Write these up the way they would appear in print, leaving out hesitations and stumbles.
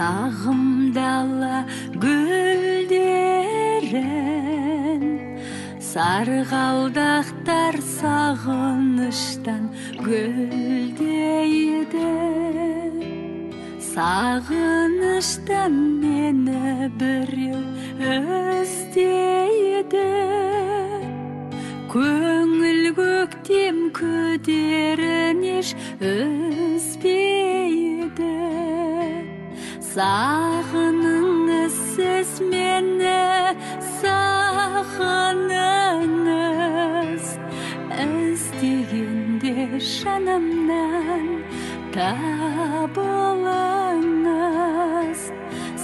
сағымдала гүлдерін, сарғалдақтар сағыныштан гүлдейді. Сағыныштан мені біреу іздейді. Көңіл көктем көдерін еш үзбейді. Сағыныңыз сіз мені, сағыныңыз, іздегенде жанымнан табылыңыз.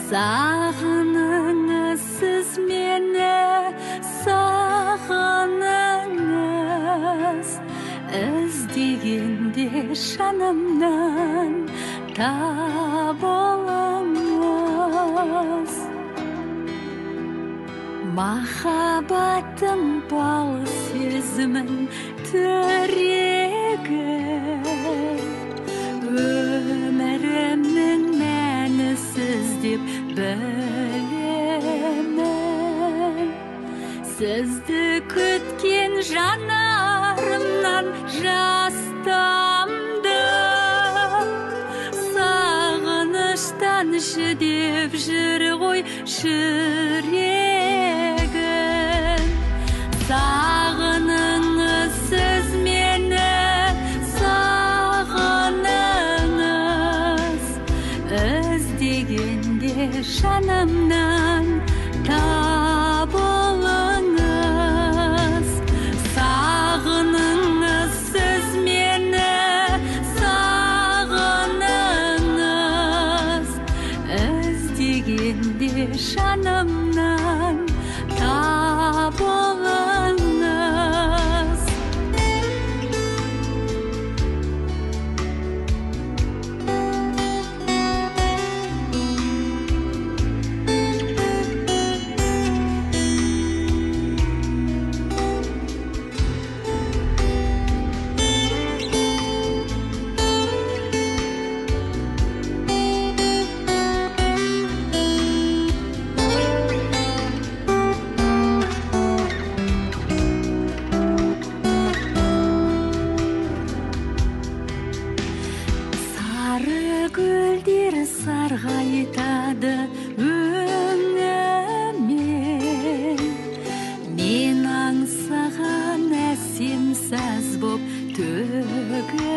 Сағыныңыз сіз мені, сағыныңыз, іздегенде жанымнан табылыңыз. Махаббаттың бал сезімін тірегі, өмірімнің мәнісіз деп білемін. Сізді күткен жанарымнан жас тамды. Сағыныштан жүдеп жүр ғой жүрегім. Сағыныңыз сіз мені, сағыныңыз, іздегенде жанымнан табылыңыз. Сағыныңыз сіз мені, сағыныңыз, іздегенде жанымнан табылыңыз. Гүлдер сарғайтады өңімен, мен аңсаған әсем саз боп төгілемін.